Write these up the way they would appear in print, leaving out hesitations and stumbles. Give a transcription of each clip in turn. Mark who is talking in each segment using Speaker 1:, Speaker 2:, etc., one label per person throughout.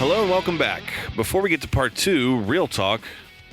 Speaker 1: Hello and welcome back. Before we get to part 2, Real Talk,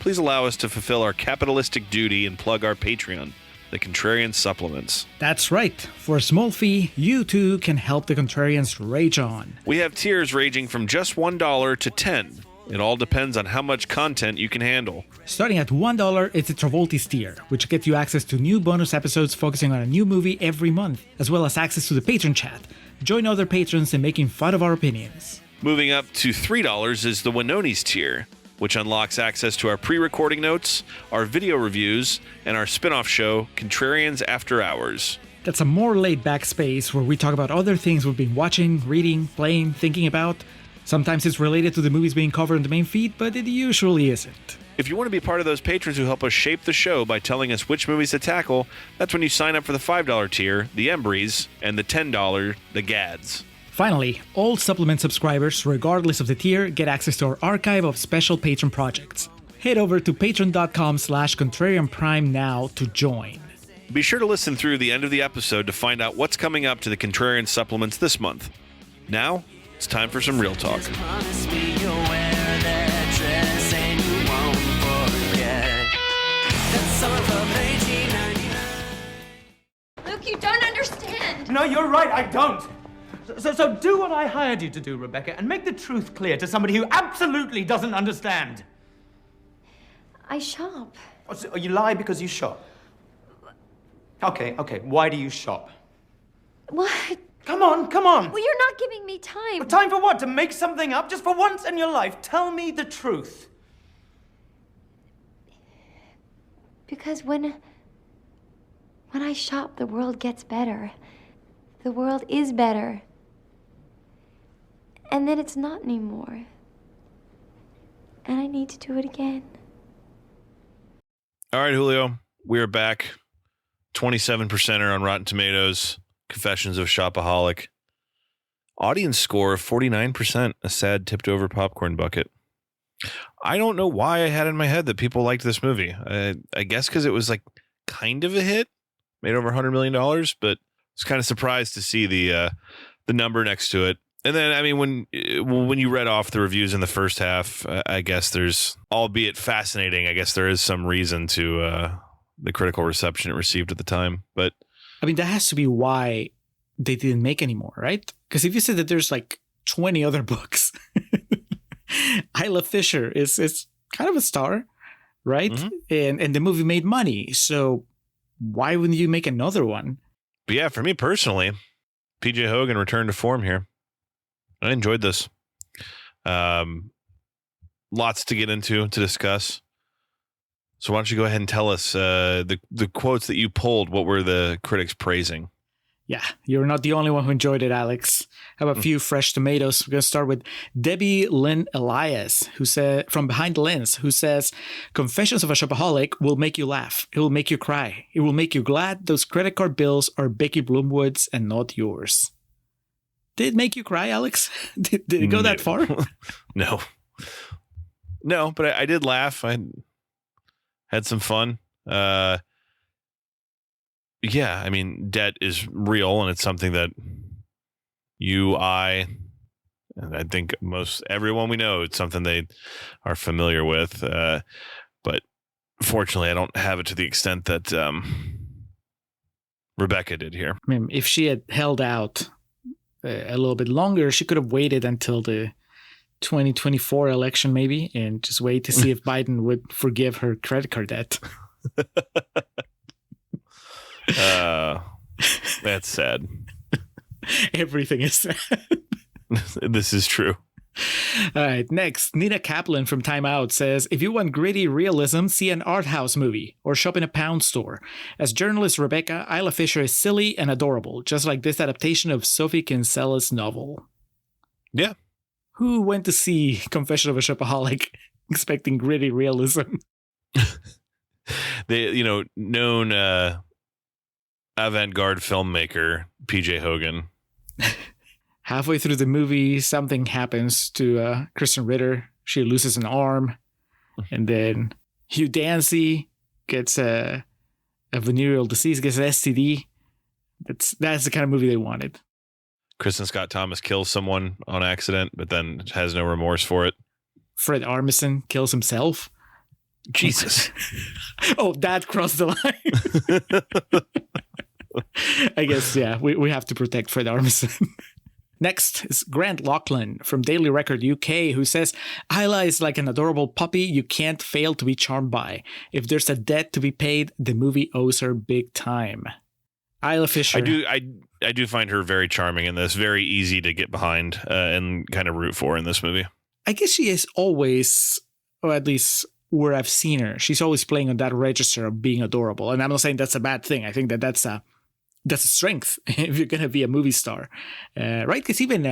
Speaker 1: please allow us to fulfill our capitalistic duty and plug our Patreon, the Contrarian Supplements.
Speaker 2: That's right. For a small fee, you too can help the Contrarians rage on.
Speaker 1: We have tiers ranging from just $1 to $10. It all depends on how much content you can handle.
Speaker 2: Starting at $1, it's the Travoltis tier, which gets you access to new bonus episodes focusing on a new movie every month, as well as access to the patron chat. Join other patrons in making fun of our opinions.
Speaker 1: Moving up to $3 is the Winoni's tier, which unlocks access to our pre-recording notes, our video reviews, and our spin-off show, Contrarians After Hours.
Speaker 2: That's a more laid-back space where we talk about other things we've been watching, reading, playing, thinking about. Sometimes it's related to the movies being covered in the main feed, but it usually isn't.
Speaker 1: If you want to be part of those patrons who help us shape the show by telling us which movies to tackle, that's when you sign up for the $5 tier, the Embries, and the $10, the Gads.
Speaker 2: Finally, all supplement subscribers, regardless of the tier, get access to our archive of special patron projects. Head over to patreon.com/contrarianprime now to join.
Speaker 1: Be sure to listen through the end of the episode to find out what's coming up to the Contrarian Supplements this month. Now, it's time for some Real Talk.
Speaker 3: Luke, you don't understand.
Speaker 4: No, you're right, I don't. So do what I hired you to do, Rebecca, and make the truth clear to somebody who absolutely doesn't understand.
Speaker 3: I shop.
Speaker 4: Oh, so you lie because you shop? Okay, why do you shop?
Speaker 3: What?
Speaker 4: Come on.
Speaker 3: Well, you're not giving me time.
Speaker 4: Time for what? To make something up? Just for once in your life, tell me the truth.
Speaker 3: Because when I shop, the world gets better. The world is better. And then it's not anymore. And I need to do it again.
Speaker 1: All right, Julio, we are back. 27%er on Rotten Tomatoes. Confessions of a Shopaholic. Audience score of 49%. A sad tipped over popcorn bucket. I don't know why I had in my head that people liked this movie. I guess because it was like kind of a hit. Made over $100 million, but I was kind of surprised to see the number next to it. And then, I mean, when you read off the reviews in the first half, I guess there's, albeit fascinating, I guess there is some reason to the critical reception it received at the time. But
Speaker 2: I mean, that has to be why they didn't make any more, right? Because if you said that there's like 20 other books, Isla Fisher is kind of a star, right? Mm-hmm. And the movie made money. So why wouldn't you make another one?
Speaker 1: But yeah, for me personally, PJ Hogan returned to form here. I enjoyed this. Lots to get into, to discuss. So why don't you go ahead and tell us the quotes that you pulled? What were the critics praising?
Speaker 2: Yeah, you're not the only one who enjoyed it, Alex. Have a few fresh tomatoes. We're going to start with Debbie Lynn Elias, who said, from Behind the Lens, who says, "Confessions of a Shopaholic will make you laugh. It will make you cry. It will make you glad those credit card bills are Becky Bloomwood's and not yours." Did it make you cry, Alex? Did it go that far?
Speaker 1: No, but I did laugh. I had some fun. Yeah, I mean, debt is real, and it's something that you, I, and I think most everyone we know, it's something they are familiar with. But fortunately, I don't have it to the extent that Rebecca did here.
Speaker 2: I mean, if she had held out a little bit longer, she could have waited until the 2024 election, maybe, and just wait to see if Biden would forgive her credit card debt.
Speaker 1: That's sad.
Speaker 2: Everything is sad.
Speaker 1: This is true.
Speaker 2: All right, next, Nina Kaplan from Time Out says, "If you want gritty realism, see an art house movie or shop in a pound store. As journalist Rebecca, Isla Fisher is silly and adorable, just like this adaptation of Sophie Kinsella's novel." Yeah. Who went to see Confession of a Shopaholic expecting gritty realism?
Speaker 1: The known avant-garde filmmaker PJ Hogan.
Speaker 2: Halfway through the movie, something happens to Kristen Ritter. She loses an arm, and then Hugh Dancy gets a venereal disease, gets an STD. That's the kind of movie they wanted.
Speaker 1: Kristen Scott Thomas kills someone on accident, but then has no remorse for it.
Speaker 2: Fred Armisen kills himself.
Speaker 1: Jesus.
Speaker 2: Oh, that crossed the line. I guess, yeah, we have to protect Fred Armisen. Next is Grant Lachlan from Daily Record UK, who says, Isla is like an adorable puppy you can't fail to be charmed by. If there's a debt to be paid, the movie owes her big time. Isla Fisher.
Speaker 1: I do find her very charming in this, very easy to get behind and kind of root for in this movie.
Speaker 2: I guess she is always, or at least where I've seen her, she's always playing on that register of being adorable. And I'm not saying that's a bad thing. I think that's a strength if you're going to be a movie star. Right? Because even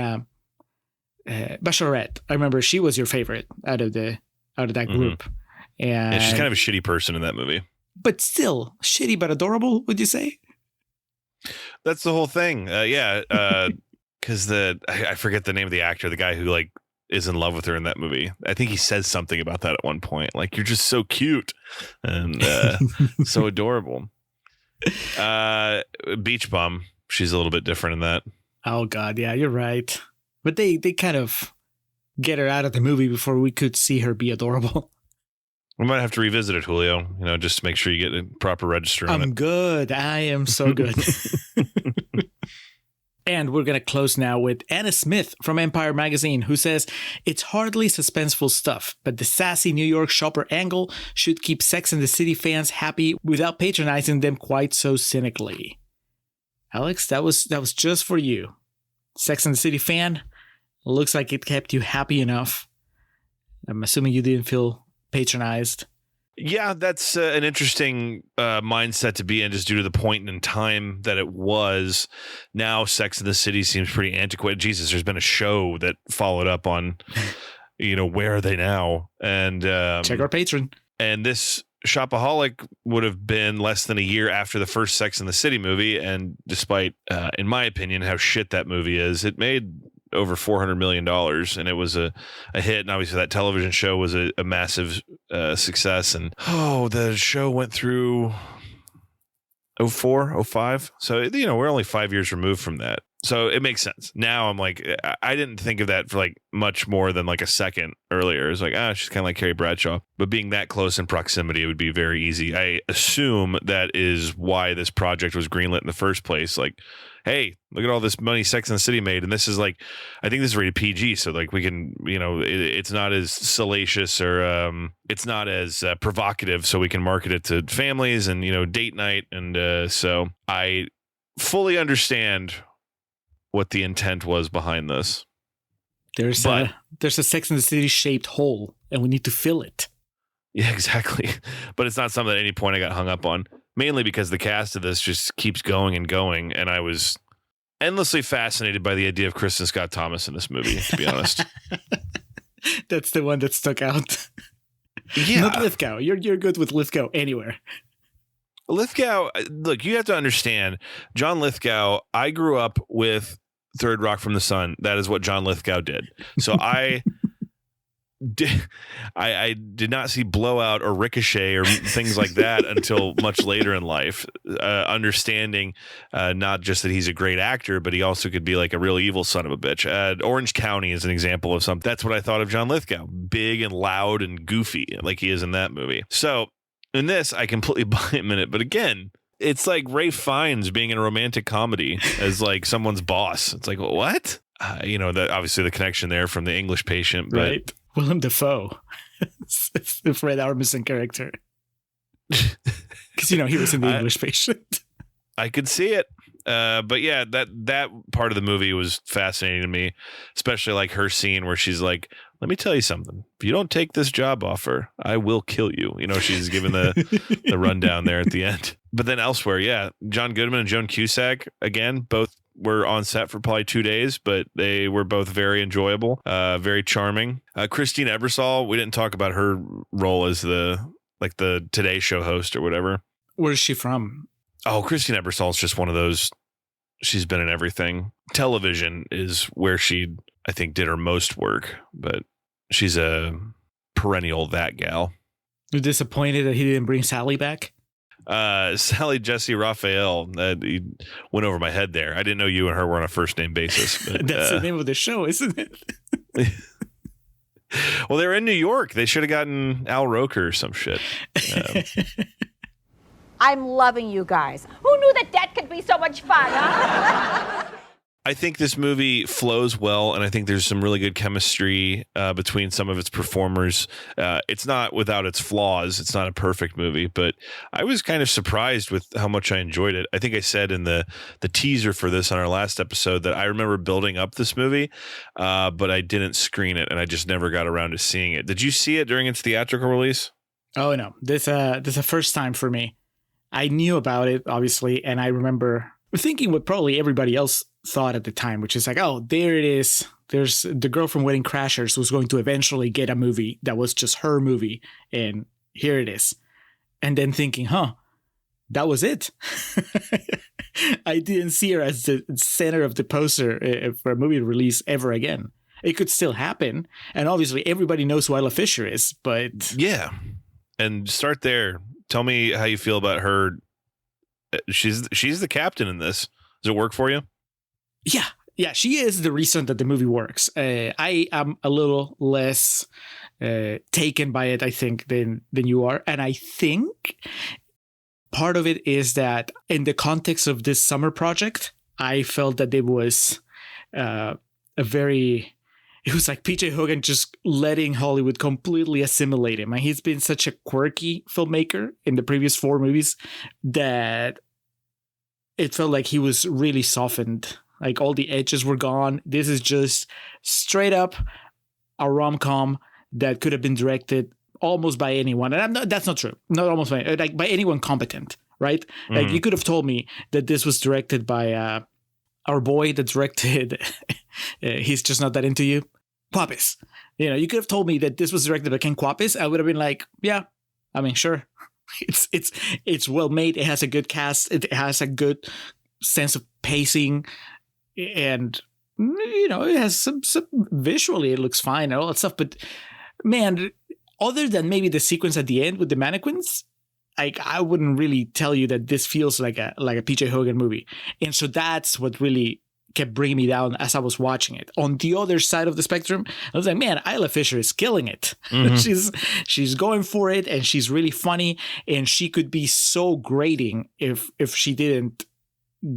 Speaker 2: Bachelorette, I remember she was your favorite out of that group. And
Speaker 1: yeah, she's kind of a shitty person in that movie.
Speaker 2: But still, shitty but adorable, would you say?
Speaker 1: That's the whole thing. Because I forget the name of the actor, the guy who like is in love with her in that movie. I think he says something about that at one point. Like, you're just so cute and so adorable. Beach Bum. She's a little bit different in that.
Speaker 2: Oh God, yeah, you're right. But they kind of get her out of the movie before we could see her be adorable.
Speaker 1: We might have to revisit it, Julio. Just to make sure you get a proper register on it.
Speaker 2: I'm good. I am so good. And we're going to close now with Anna Smith from Empire Magazine, who says, it's hardly suspenseful stuff, but the sassy New York shopper angle should keep Sex and the City fans happy without patronizing them quite so cynically. Alex, that was just for you. Sex and the City fan, looks like it kept you happy enough. I'm assuming you didn't feel patronized.
Speaker 1: Yeah, that's an interesting mindset to be in, just due to the point in time that it was. Now Sex and the City seems pretty antiquated. Jesus, there's been a show that followed up on, where are they now? And
Speaker 2: check our patron.
Speaker 1: And this Shopaholic would have been less than a year after the first Sex and the City movie. And despite, in my opinion, how shit that movie is, it made over $400 million, and it was a hit. And obviously that television show was a massive success. And the show went through 04, 05. So, we're only 5 years removed from that. So it makes sense. Now I'm like, I didn't think of that for like much more than like a second earlier. It's like, she's kind of like Carrie Bradshaw. But being that close in proximity, it would be very easy. I assume that is why this project was greenlit in the first place. Like, hey, look at all this money Sex and the City made. And this is like, I think this is rated PG. So like we can, it's not as salacious or it's not as provocative. So we can market it to families and, date night. And so I fully understand what the intent was behind this.
Speaker 2: There's a Sex and the City shaped hole and we need to fill it.
Speaker 1: Yeah, exactly. But it's not something at any point I got hung up on. Mainly because the cast of this just keeps going and going, and I was endlessly fascinated by the idea of Kristen Scott Thomas in this movie, to be honest.
Speaker 2: That's the one that stuck out.
Speaker 1: Yeah.
Speaker 2: Not Lithgow. You're good with Lithgow anywhere.
Speaker 1: Lithgow, look, you have to understand, John Lithgow, I grew up with Third Rock from the Sun. That is what John Lithgow did. So I did not see Blowout or Ricochet or things like that until much later in life, understanding not just that he's a great actor, but he also could be like a real evil son of a bitch. Orange County is an example of something. That's what I thought of John Lithgow, big and loud and goofy like he is in that movie. So in this, I completely buy him in it. But again, it's like Ralph Fiennes being in a romantic comedy as like someone's boss. It's like, what? That obviously the connection there from The English Patient, but
Speaker 2: right. Willem Dafoe. It's the Fred Armisen character. Because, he was in The English Patient.
Speaker 1: I could see it. But yeah, that part of the movie was fascinating to me, especially like her scene where she's like, let me tell you something. If you don't take this job offer, I will kill you. She's given the rundown there at the end. But then elsewhere, yeah, John Goodman and Joan Cusack, again, both were on set for probably 2 days, but they were both very enjoyable, very charming. Christine Ebersol, we didn't talk about her role as the Today Show host or whatever.
Speaker 2: Where is she from?
Speaker 1: Oh, Christine Ebersol is just one of those. She's been in everything. Television is where she, I think, did her most work, but she's a perennial that gal.
Speaker 2: You're disappointed that he didn't bring Sally back?
Speaker 1: Sally Jesse Raphael. He went over my head there. I didn't know you and her were on a first name basis. But,
Speaker 2: That's the name of the show, isn't it?
Speaker 1: well, they're in New York. They should have gotten Al Roker or some shit.
Speaker 5: I'm loving you guys. Who knew that could be so much fun, huh?
Speaker 1: I think this movie flows well, and I think there's some really good chemistry between some of its performers. It's not without its flaws. It's not a perfect movie, but I was kind of surprised with how much I enjoyed it. I think I said in the teaser for this on our last episode that I remember building up this movie, but I didn't screen it, and I just never got around to seeing it. Did you see it during its theatrical release?
Speaker 2: Oh, no. This is a first time for me. I knew about it, obviously, and I remember thinking what probably everybody else thought at the time, which is like, oh, there it is. There's the girl from Wedding Crashers who's going to eventually get a movie that was just her movie, and here it is. And then thinking, that was it. I didn't see her as the center of the poster for a movie release ever again. It could still happen, and obviously everybody knows who Isla Fisher is, but...
Speaker 1: Yeah, and start there. Tell me how you feel about her. She's the captain in this. Does it work for you?
Speaker 2: Yeah, she is the reason that the movie works. I am a little less taken by it, I think, than you are. And I think part of it is that in the context of this summer project, I felt that it was it was like PJ Hogan just letting Hollywood completely assimilate him. And he's been such a quirky filmmaker in the previous 4 movies that it felt like he was really softened. Like all the edges were gone. This is just straight up a rom-com that could have been directed almost by anyone. And that's not true. Not almost by anyone competent, right? Mm. Like you could have told me that this was directed by our boy that directed He's Just Not That Into You, Kwapis. You know, you could have told me that this was directed by Ken Kwapis. I would have been like, yeah, I mean, sure. It's well made. It has a good cast. It has a good sense of pacing, and you know, it has some visually it looks fine and all that stuff. But man, other than maybe the sequence at the end with the mannequins, like I wouldn't really tell you that this feels like a PJ Hogan movie. And so that's what really kept bringing me down as I was watching it. On the other side of the spectrum, I was like, man, Isla Fisher is killing it. Mm-hmm. She's going for it, and she's really funny, and she could be so grating if she didn't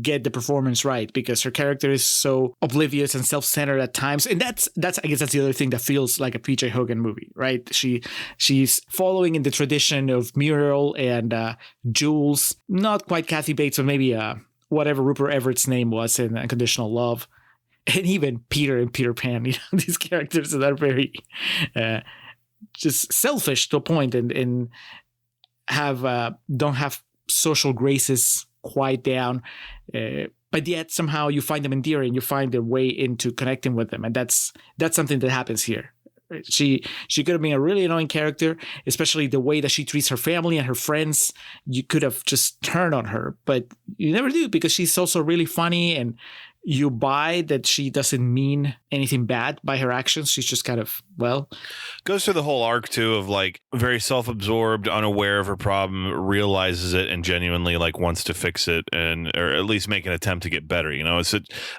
Speaker 2: get the performance right, because her character is so oblivious and self-centered at times. And that's I guess that's the other thing that feels like a PJ Hogan movie, right? She's following in the tradition of Muriel and Jules, not quite Kathy Bates, but maybe whatever Rupert Everett's name was in Unconditional Love, and even Peter and Peter Pan. You know, these characters that are very just selfish to a point, and have don't have social graces quite down, but yet somehow you find them endearing. You find a way into connecting with them, and that's something that happens here. She could have been a really annoying character, especially the way that she treats her family and her friends. You could have just turned on her, but you never do, because she's also really funny, and you buy that she doesn't mean anything bad by her actions. She's just kind of,
Speaker 1: goes through the whole arc too of like very self-absorbed, unaware of her problem, realizes it, and genuinely like wants to fix it, and or at least make an attempt to get better. You know,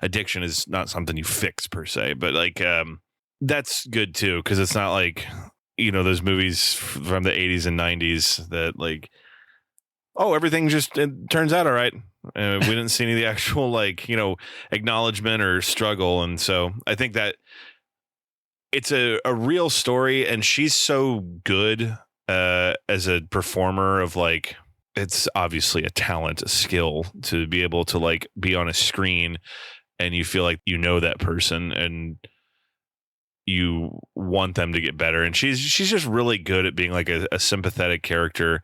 Speaker 1: addiction is not something you fix per se, but like that's good too, because it's not like, you know, those movies from the 80s and 90s that like, oh, everything just it turns out all right. We didn't see any of the actual, like, you know, acknowledgement or struggle. And so I think that it's a real story, and she's so good as a performer of like, it's obviously a talent, a skill to be able to like be on a screen and you feel like you know that person and you want them to get better. And she's just really good at being like a sympathetic character.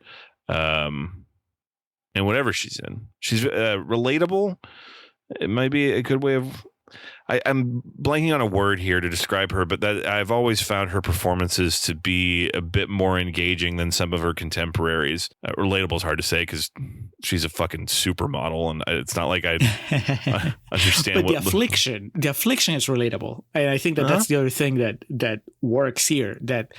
Speaker 1: And whatever she's in, she's relatable. It might be a good way of. I'm blanking on a word here to describe her, but that I've always found her performances to be a bit more engaging than some of her contemporaries. Relatable is hard to say because she's a fucking supermodel, and it's not like I understand.
Speaker 2: But the affliction is relatable, and I think that that's the other thing that works here. That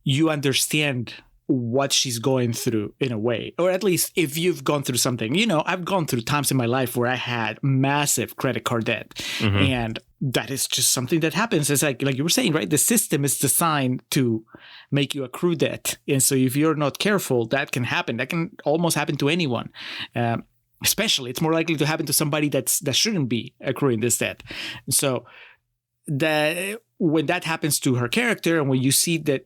Speaker 2: you understand what she's going through in a way, or at least if you've gone through something. I've gone through times in my life where I had massive credit card debt, and that is just something that happens. It's like you were saying, right? The system is designed to make you accrue debt, and so if you're not careful, that can happen. That can almost happen to anyone. Especially, it's more likely to happen to somebody that shouldn't be accruing this debt. So when that happens to her character, and when you see that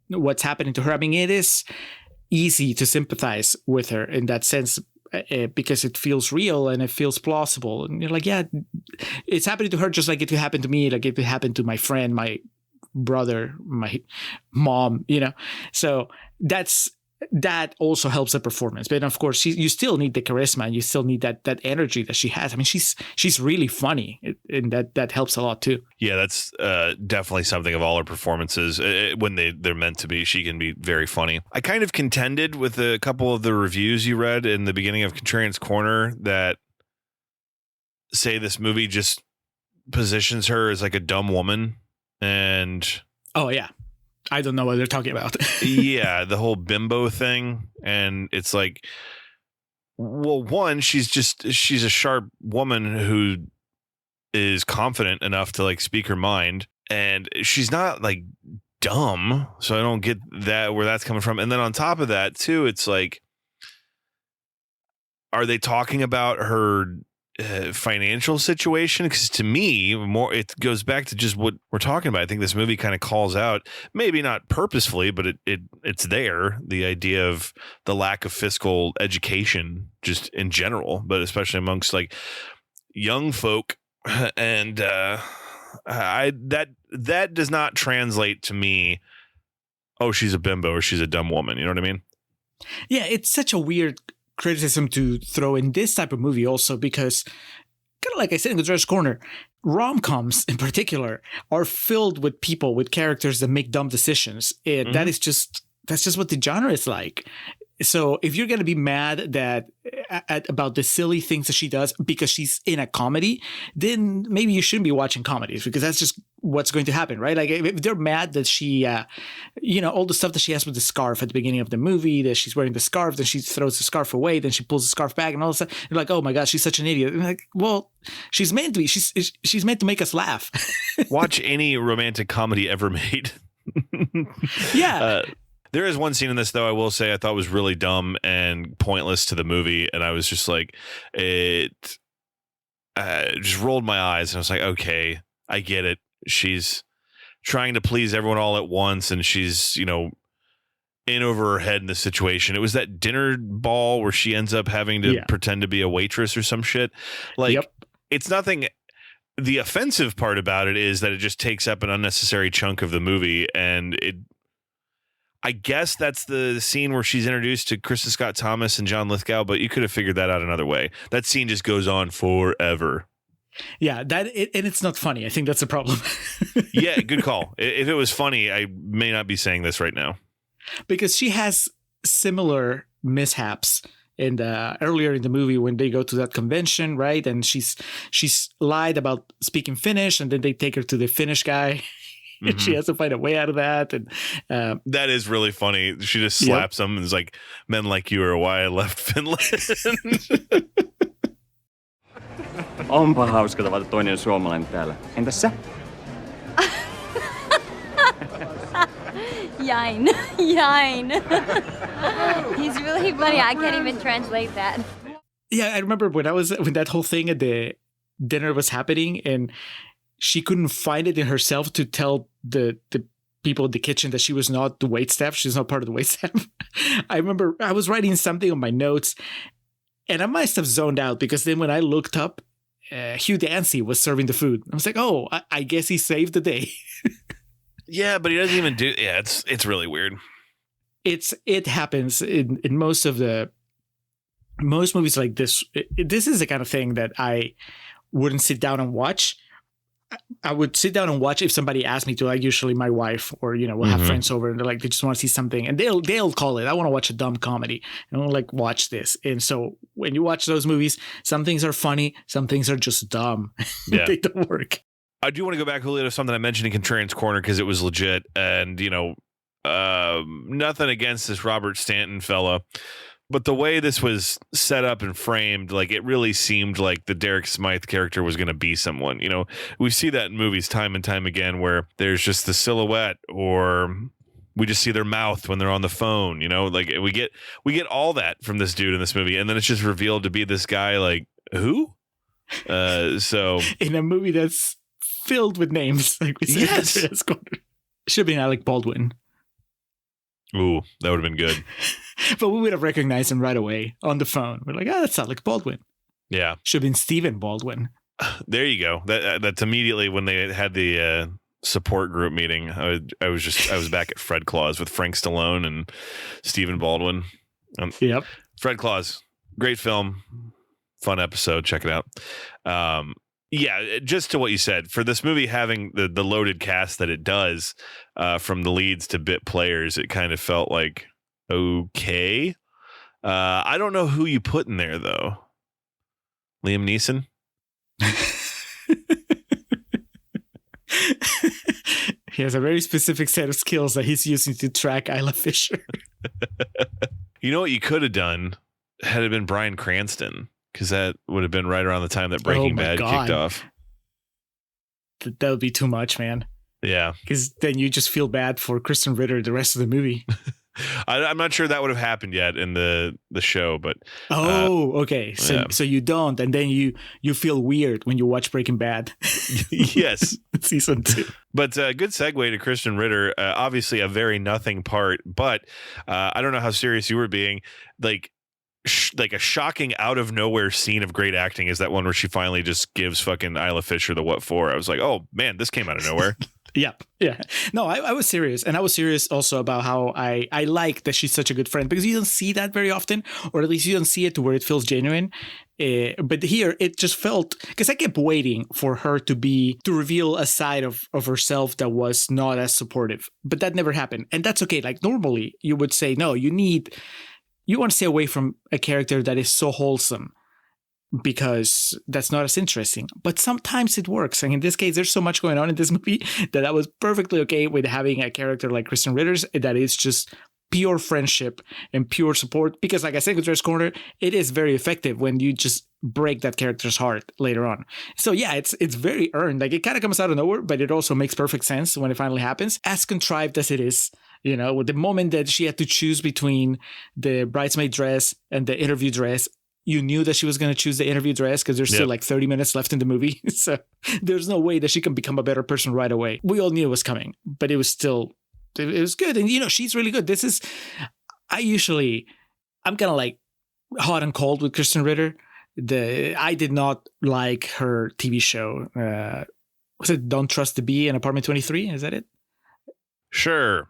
Speaker 2: what's happening to her, I mean, it is easy to sympathize with her in that sense, because it feels real and it feels plausible. And you're like, yeah, it's happening to her just like it could happen to me, like it could happen to my friend, my brother, my mom, So that also helps the performance. But of course, you still need the charisma, and you still need that energy that she has. I mean, she's really funny, and that helps a lot too.
Speaker 1: Yeah, that's definitely something of all her performances. When they're meant to be, she can be very funny. I kind of contended with a couple of the reviews you read in the beginning of Contrarian's Corner that say this movie just positions her as like a dumb woman. And
Speaker 2: oh yeah, I don't know what they're talking about.
Speaker 1: Yeah, the whole bimbo thing. And it's like, well, one, she's a sharp woman who is confident enough to like speak her mind, and she's not like dumb. So I don't get that, where that's coming from. And then on top of that too, it's like, are they talking about her financial situation? Because to me, more it goes back to just what we're talking about. I think this movie kind of calls out, maybe not purposefully, but it's there, the idea of the lack of fiscal education just in general, but especially amongst like young folk. And that does not translate to me, oh, she's a bimbo or she's a dumb woman. You know what I mean?
Speaker 2: Yeah, it's such a weird criticism to throw in this type of movie also, because kind of like I said in the Contrarian's Corner, rom-coms in particular are filled with people, with characters that make dumb decisions. And that's just what the genre is like. So if you're going to be mad about the silly things that she does because she's in a comedy, then maybe you shouldn't be watching comedies, because that's just what's going to happen, right? Like if they're mad that she, all the stuff that she has with the scarf at the beginning of the movie, that she's wearing the scarf, then she throws the scarf away, then she pulls the scarf back, and all of a sudden you're like, oh my God, she's such an idiot. And like, well, she's meant to be. She's meant to make us laugh.
Speaker 1: Watch any romantic comedy ever made.
Speaker 2: Yeah.
Speaker 1: There is one scene in this, though, I will say I thought was really dumb and pointless to the movie. And I was just like, it just rolled my eyes. And I was like, okay, I get it. She's trying to please everyone all at once. And she's, in over her head in this situation. It was that dinner ball where she ends up having to pretend to be a waitress or some shit. Like, It's nothing. The offensive part about it is that it just takes up an unnecessary chunk of the movie. And I guess that's the scene where she's introduced to Kristen Scott Thomas and John Lithgow, but you could have figured that out another way. That scene just goes on forever.
Speaker 2: Yeah, and it's not funny. I think that's a problem.
Speaker 1: Yeah, good call. If it was funny, I may not be saying this right now.
Speaker 2: Because she has similar mishaps earlier in the movie when they go to that convention, right? And she's lied about speaking Finnish, and then they take her to the Finnish guy. And she has to find a way out of that. And
Speaker 1: that is really funny. She just slaps him and is like, men like you are why I left Finland.
Speaker 6: Onpa hauska tavata toinen suomalainen täällä. Entäs sä?
Speaker 3: Yine. He's really funny. I can't even translate that.
Speaker 2: Yeah, I remember when that whole thing at the dinner was happening, and she couldn't find it in herself to tell the people in the kitchen that she was not the waitstaff. She's not part of the waitstaff. I remember I was writing something on my notes, and I must have zoned out, because then when I looked up, Hugh Dancy was serving the food. I was like, oh, I guess he saved the day.
Speaker 1: Yeah, but he doesn't even do. Yeah, it's really weird.
Speaker 2: It happens in most movies like this. This is the kind of thing that I wouldn't sit down and watch. I would sit down and watch if somebody asked me to, like usually my wife, or we'll have friends over and they're like, they just want to see something, and they'll call it, I want to watch a dumb comedy, and I'm like, watch this. And so when you watch those movies, some things are funny, some things are just dumb.
Speaker 1: Yeah.
Speaker 2: They don't work.
Speaker 1: I do want to go back, Julio, to something I mentioned in Contrarian's Corner, because it was legit. And Nothing against this Robert Stanton fella, but the way this was set up and framed, like it really seemed like the Derek Smythe character was going to be someone. You know, we see that in movies time and time again where there's just the silhouette, or we just see their mouth when they're on the phone. You know, like we get all that from this dude in this movie, and then it's just revealed to be this guy. Like who? So
Speaker 2: in a movie that's filled with names, like we said,
Speaker 1: yes,
Speaker 2: should have been Alec Baldwin.
Speaker 1: Ooh, that would have been good.
Speaker 2: But we would have recognized him right away on the phone. We're like, that's Alec Baldwin.
Speaker 1: Yeah.
Speaker 2: Should have been Stephen Baldwin.
Speaker 1: There you go. That's immediately when they had the support group meeting. I was back at Fred Claus with Frank Stallone and Stephen Baldwin.
Speaker 2: Yep.
Speaker 1: Fred Claus, great film, fun episode. Check it out. Yeah, just to what you said, for this movie having the loaded cast that it does, from the leads to bit players, it kind of felt like okay. I don't know who you put in there though. Liam Neeson.
Speaker 2: He has a very specific set of skills that he's using to track Isla Fisher.
Speaker 1: You know what you could have done had it been Bryan Cranston, because that would have been right around the time that Breaking Bad kicked off.
Speaker 2: That would be too much, man.
Speaker 1: Yeah.
Speaker 2: Because then you just feel bad for Kristen Ritter the rest of the movie.
Speaker 1: I'm not sure that would have happened yet in the show, but
Speaker 2: okay. So
Speaker 1: yeah.
Speaker 2: So you don't, and then you feel weird when you watch Breaking Bad.
Speaker 1: Yes,
Speaker 2: season 2.
Speaker 1: But good segue to Kristen Ritter. Obviously, a very nothing part, but I don't know how serious you were being. Like a shocking out of nowhere scene of great acting is that one where she finally just gives fucking Isla Fisher the what for. I was like, oh man, this came out of nowhere.
Speaker 2: Yep. Yeah. No, I was serious. And I was serious also about how I like that she's such a good friend, because you don't see that very often, or at least you don't see it to where it feels genuine. But here it just felt, because I kept waiting for her to reveal a side of herself that was not as supportive, but that never happened. And that's okay. Like normally you would say, no, you want to stay away from a character that is so wholesome, because that's not as interesting. But sometimes it works. And in this case, there's so much going on in this movie that I was perfectly okay with having a character like Kristen Ritter's that is just pure friendship and pure support. Because like I said, with Dress Corner, it is very effective when you just break that character's heart later on. So yeah, it's very earned. Like it kind of comes out of nowhere, but it also makes perfect sense when it finally happens. As contrived as it is, you know, with the moment that she had to choose between the bridesmaid dress and the interview dress, you knew that she was going to choose the interview dress because there's still like 30 minutes left in the movie. So there's no way that she can become a better person right away. We all knew it was coming, but it was still, it was good. And, you know, she's really good. I'm kind of like hot and cold with Kristen Ritter. I did not like her TV show. Was it Don't Trust the Bee in Apartment 23? Is that it?
Speaker 1: Sure.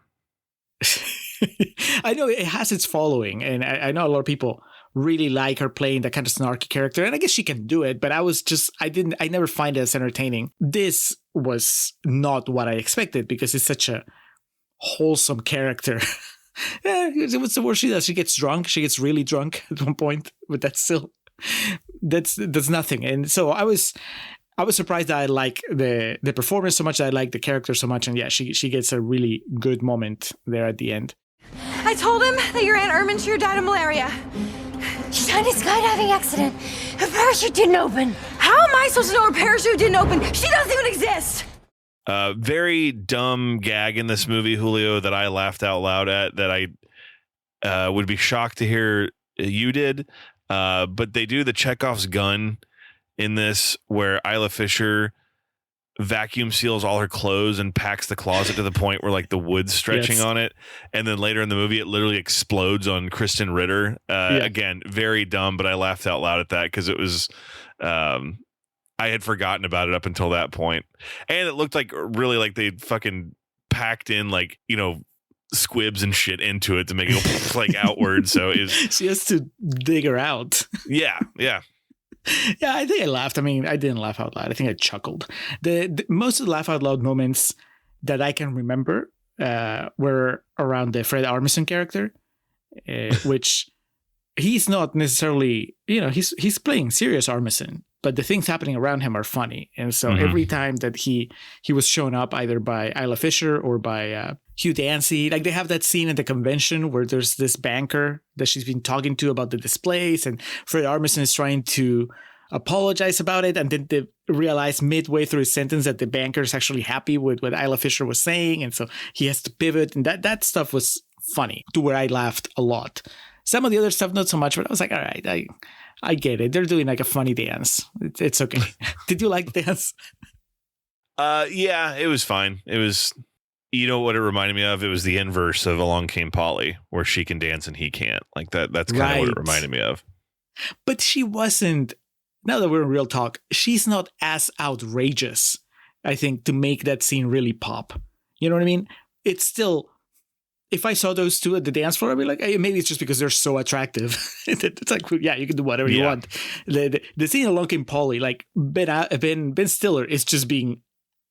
Speaker 2: I know it has its following, and I know a lot of people really like her playing that kind of snarky character, and I guess she can do it, but I never find it as entertaining. This was not what I expected, because it's such a wholesome character. What's the word she does? She gets drunk. She gets really drunk at one point, but that's nothing. And so I was surprised that I like the performance so much, that I like the character so much, and yeah, she gets a really good moment there at the end.
Speaker 7: I told him that your Aunt Erminshire died of malaria.
Speaker 3: She died in a skydiving accident. Her parachute didn't open.
Speaker 7: How am I supposed to know her parachute didn't open? She doesn't even exist.
Speaker 1: Very dumb gag in this movie, Julio, that I laughed out loud at, that I would be shocked to hear you did. But they do the Chekhov's gun in this, where Isla Fisher vacuum seals all her clothes and packs the closet to the point where like the wood's stretching on it, and then later in the movie it literally explodes on Kristen Ritter. Again, very dumb, but I laughed out loud at that because it was I had forgotten about it up until that point, and it looked like really like they fucking packed in like, you know, squibs and shit into it to make it go like outward. So
Speaker 2: she has to dig her out.
Speaker 1: Yeah.
Speaker 2: Yeah, I think I laughed. I mean, I didn't laugh out loud. I think I chuckled. The most of the laugh out loud moments that I can remember were around the Fred Armisen character, which he's not necessarily, you know, he's playing serious Armisen, but the things happening around him are funny. And so every time that he was shown up either by Isla Fisher or by Hugh Dancy. Like they have that scene at the convention where there's this banker that she's been talking to about the displays, and Fred Armisen is trying to apologize about it, and then they realize midway through his sentence that the banker is actually happy with what Isla Fisher was saying, and so he has to pivot, and that stuff was funny to where I laughed a lot. Some of the other stuff not so much, but I was like, all right, I get it. They're doing like a funny dance. It's okay. Did you like the dance?
Speaker 1: Yeah, it was fine. It was, you know what it reminded me of? It was the inverse of Along Came Polly, where she can dance and he can't. Like that's kind of what it reminded me of.
Speaker 2: But she wasn't, now that we're in real talk, she's not as outrageous, I think, to make that scene really pop. You know what I mean? It's still, if I saw those two at the dance floor, I'd be like, hey, maybe it's just because they're so attractive. It's like, yeah, you can do whatever you want. The scene Along Came Polly, like Ben Stiller is just being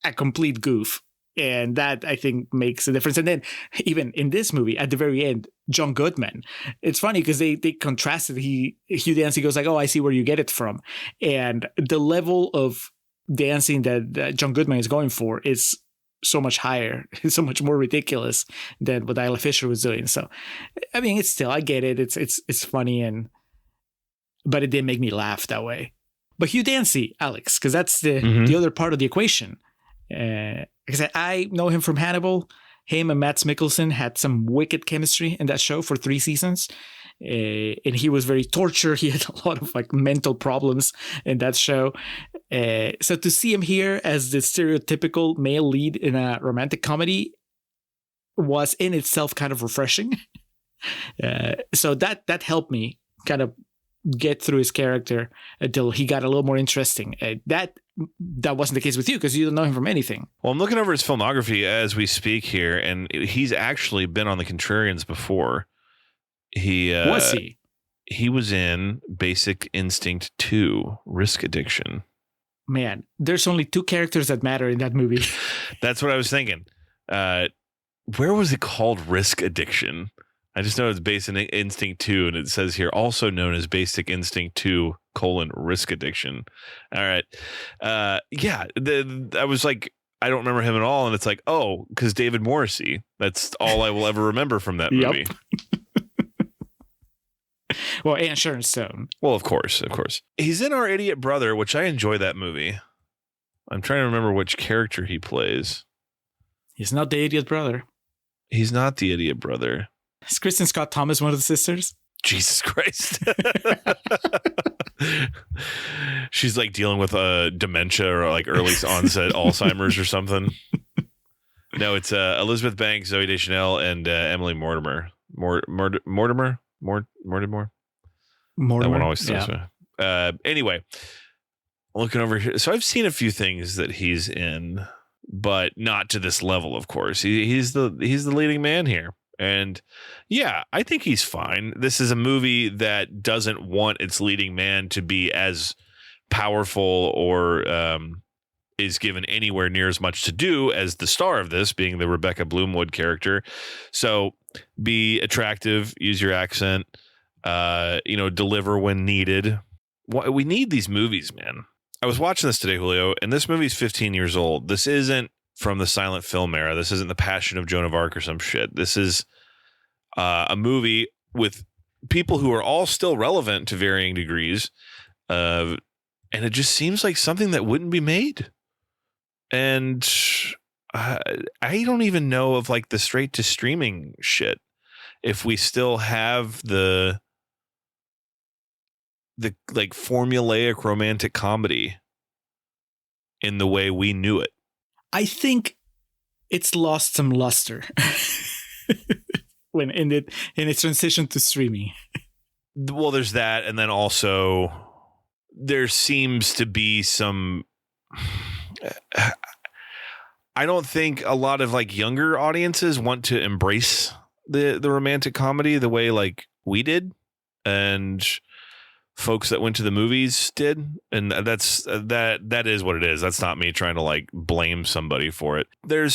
Speaker 2: a complete goof. And that, I think, makes a difference. And then even in this movie, at the very end, John Goodman, it's funny because they contrasted. Hugh Dancy goes like, oh, I see where you get it from. And the level of dancing that John Goodman is going for is so much higher, so much more ridiculous than what Isla Fisher was doing. So, I mean, it's still, I get it. It's funny, but it didn't make me laugh that way. But Hugh Dancy, Alex, because that's the other part of the equation. Because I know him from Hannibal. Him and Mads Mikkelsen had some wicked chemistry in that show for 3 seasons. And he was very tortured. He had a lot of like mental problems in that show. So to see him here as the stereotypical male lead in a romantic comedy was in itself kind of refreshing. So that helped me kind of get through his character until he got a little more interesting. That wasn't the case with you because you don't know him from anything.
Speaker 1: Well, I'm looking over his filmography as we speak here, and he's actually been on the Contrarians before. Was he? He was in Basic Instinct 2, Risk Addiction.
Speaker 2: Man, there's only 2 characters that matter in that movie.
Speaker 1: That's what I was thinking. Where was it called Risk Addiction? I just know it's Basic Instinct 2, and it says here also known as Basic Instinct 2, Risk Addiction. All right. Yeah. I was like, I don't remember him at all. And it's like, oh, because David Morrissey. That's all I will ever remember from that movie.
Speaker 2: Well, and Sharon Stone.
Speaker 1: Well, of course. He's in Our Idiot Brother, which I enjoy that movie. I'm trying to remember which character he plays.
Speaker 2: He's not the idiot brother.
Speaker 1: He's not the idiot brother.
Speaker 2: Is Kristen Scott Thomas one of the sisters?
Speaker 1: Jesus Christ. She's like dealing with dementia or like early onset Alzheimer's or something. No, it's Elizabeth Banks, Zooey Deschanel, and Emily Mortimer. Mortimer. That one always throws me. Anyway, looking over here. So I've seen a few things that he's in, but not to this level, of course. He's the leading man here. And yeah, I think he's fine. This is a movie that doesn't want its leading man to be as powerful or is given anywhere near as much to do as the star of this, being the Rebecca Bloomwood character. So be attractive, use your accent, deliver when needed. We need these movies, man. I was watching this today, Julio, and this movie's 15 years old. This isn't from the silent film era. This isn't The Passion of Joan of Arc or some shit. This is a movie with people who are all still relevant to varying degrees. And it just seems like something that wouldn't be made. And I don't even know of like the straight to streaming shit. If we still have the like formulaic romantic comedy in the way we knew it.
Speaker 2: I think it's lost some luster when in its transition to streaming.
Speaker 1: Well, there's that, and then also there seems to be some. I don't think a lot of like younger audiences want to embrace the romantic comedy the way like we did, and folks that went to the movies did, and that is what it is. That's not me trying to like blame somebody for it. There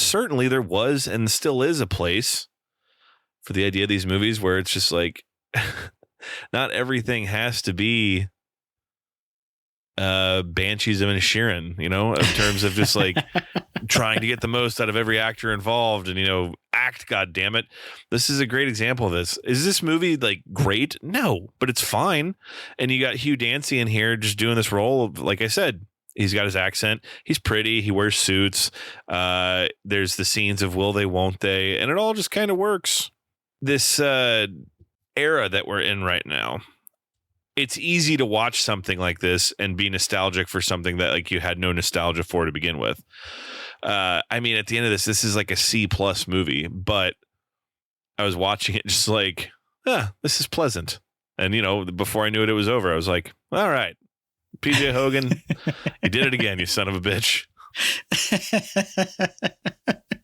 Speaker 1: was and still is a place for the idea of these movies where it's just like not everything has to be Banshees of Inisherin, in terms of just like trying to get the most out of every actor involved and act. God damn it. This is a great example of this. Is this movie like great? No, but it's fine. And you got Hugh Dancy in here just doing this role of, like I said, he's got his accent. He's pretty. He wears suits. There's the scenes of will they, won't they, and it all just kind of works. This era that we're in right now, it's easy to watch something like this and be nostalgic for something that like you had no nostalgia for to begin with. I mean, at the end of this is like a C+ movie, but I was watching it just like, this is pleasant. And, you know, before I knew it was over, I was like, all right, PJ Hogan, you did it again, you son of a bitch.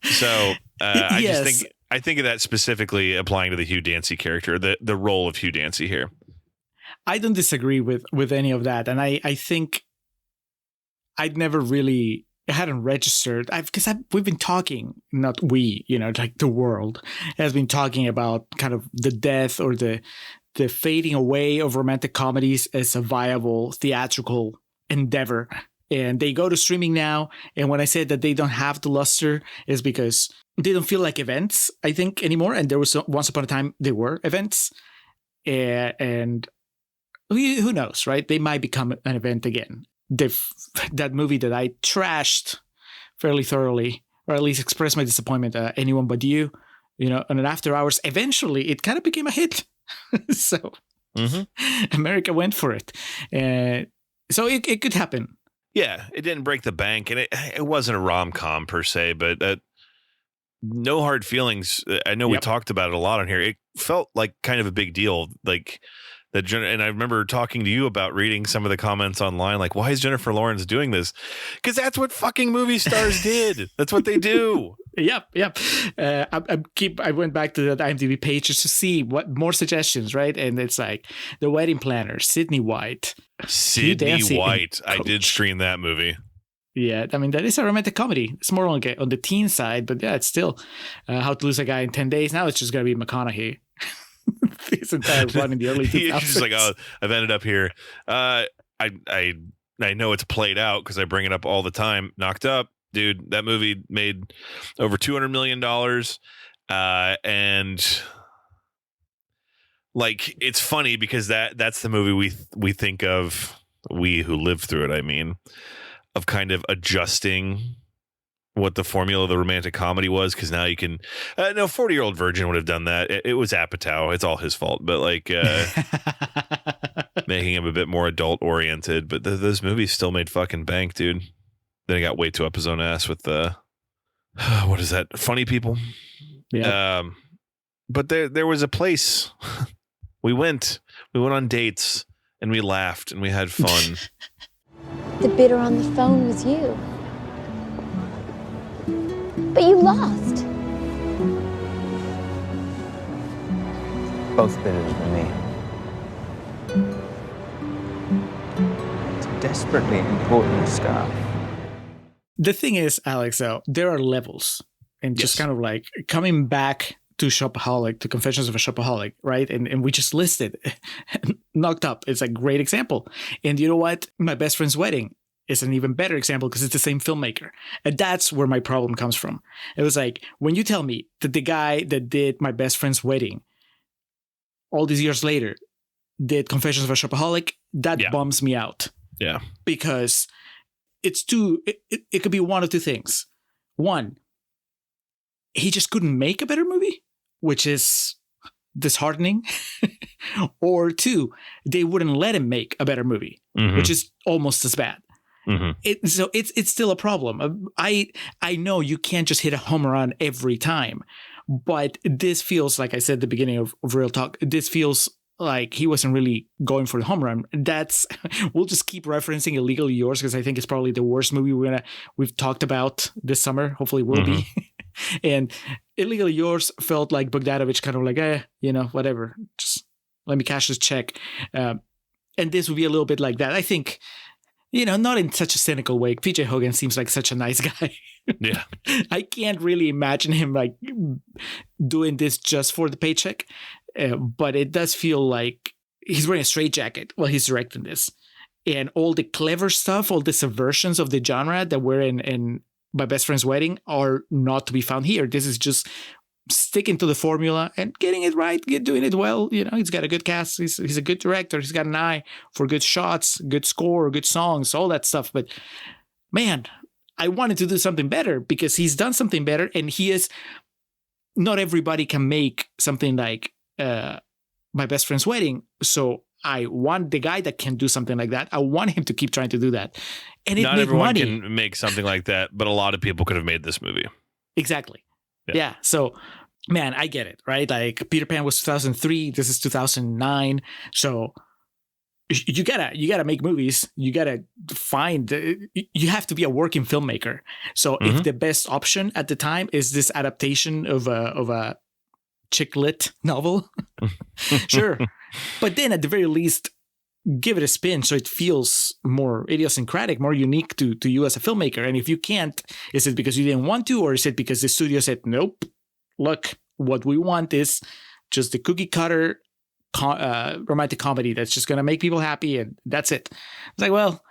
Speaker 1: So I think of that specifically applying to the Hugh Dancy character, the role of Hugh Dancy here.
Speaker 2: I don't disagree with any of that. And I think I'd never really hadn't registered because we've been talking, not we, you know, like the world has been talking about kind of the death or the fading away of romantic comedies as a viable theatrical endeavor. And they go to streaming now. And when I said that they don't have the luster is because they don't feel like events, I think, anymore. And there was once upon a time they were events. And who knows, right? They might become an event again. That movie that I trashed fairly thoroughly, or at least expressed my disappointment, Anyone But You, you know, on an After Hours, eventually it kind of became a hit. So America went for it. So it could happen.
Speaker 1: Yeah, it didn't break the bank, and it wasn't a rom-com per se, but No Hard Feelings, I know we talked about it a lot on here. It felt like kind of a big deal, like and I remember talking to you about reading some of the comments online, like, why is Jennifer Lawrence doing this? Because that's what fucking movie stars did. That's what they do.
Speaker 2: Yep. I went back to that IMDb page just to see what more suggestions, right? And it's like The Wedding Planner, Sydney White.
Speaker 1: Sydney White. I did stream that movie.
Speaker 2: Yeah, I mean, that is a romantic comedy. It's more on the teen side, but yeah, it's still How to Lose a Guy in 10 Days. Now it's just going to be McConaughey. His entire run in the early 2000s.
Speaker 1: He's just like, oh, I've ended up here. I know it's played out because I bring it up all the time. Knocked Up, dude. That movie made over $200 million, and like it's funny because that's the movie we think of, we who lived through it. I mean, of kind of adjusting what the formula of the romantic comedy was, because now you can 40-Year-Old Virgin would have done that. It was Apatow, it's all his fault, but like making him a bit more adult oriented. But those movies still made fucking bank, dude. Then he got way too up his own ass with the what is that, Funny People. But there was a place we went on dates and we laughed and we had fun.
Speaker 3: The bidder on the phone was you. But you lost.
Speaker 8: Both bidders were me. It's a desperately important scarf.
Speaker 2: The thing is, Alex, though, there are levels. And just kind of like coming back to Shopaholic, to Confessions of a Shopaholic, right? And we just listed Knocked Up. It's a great example. And you know what? My Best Friend's Wedding is an even better example because it's the same filmmaker. And that's where my problem comes from. It was like, when you tell me that the guy that did My Best Friend's Wedding all these years later did Confessions of a Shopaholic, that bums me out.
Speaker 1: Yeah. Because
Speaker 2: it's it could be one of two things. One, he just couldn't make a better movie, which is disheartening. Or two, they wouldn't let him make a better movie, which is almost as bad. So it's still a problem. I know you can't just hit a home run every time, but this feels, like I said at the beginning of Real Talk, this feels like he wasn't really going for the home run. We'll just keep referencing Illegally Yours because I think it's probably the worst movie we've talked about this summer. Hopefully will be. And Illegally Yours felt like Bogdanovich, kind of like, whatever, just let me cash this check. And this would be a little bit like that. I think, not in such a cynical way. PJ Hogan seems like such a nice guy.
Speaker 1: Yeah.
Speaker 2: I can't really imagine him like doing this just for the paycheck. But it does feel like he's wearing a straitjacket while he's directing this. And all the clever stuff, all the subversions of the genre that were in My Best Friend's Wedding are not to be found here. This is just sticking to the formula and getting it right, doing it well. You know, he's got a good cast. He's a good director. He's got an eye for good shots, good score, good songs, all that stuff. But man, I wanted to do something better because he's done something better, and he is. Not everybody can make something like My Best Friend's Wedding. So I want the guy that can do something like that. I want him to keep trying to do that. And it
Speaker 1: not
Speaker 2: made
Speaker 1: everyone
Speaker 2: money.
Speaker 1: can make something like that, but a lot of people could have made this movie.
Speaker 2: Exactly. Yeah. So, man, I get it, right? Like Peter Pan was 2003. This is 2009. So you gotta make movies. You gotta find. You have to be a working filmmaker. So if the best option at the time is this adaptation of a chick lit novel, sure. But then at the very least, give it a spin so it feels more idiosyncratic, more unique to you as a filmmaker. And if you can't, is it because you didn't want to, or is it because the studio said, nope, look, what we want is just the cookie cutter romantic comedy that's just going to make people happy and that's it. It's like, well,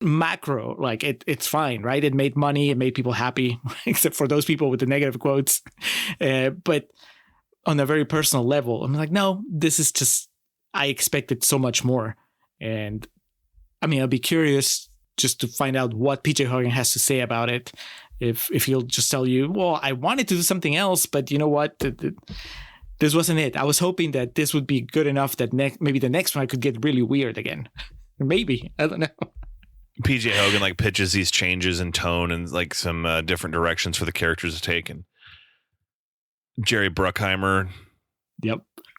Speaker 2: macro, like it's fine, right? It made money, it made people happy, except for those people with the negative quotes. But on a very personal level, I'm like, no, this is just, I expected so much more. And I mean, I'll be curious just to find out what PJ Hogan has to say about it. If he'll just tell you, well, I wanted to do something else, but you know what? This wasn't it. I was hoping that this would be good enough that maybe the next one I could get really weird again. Maybe. I don't know.
Speaker 1: PJ Hogan like pitches these changes in tone and like some different directions for the characters to take. And Jerry Bruckheimer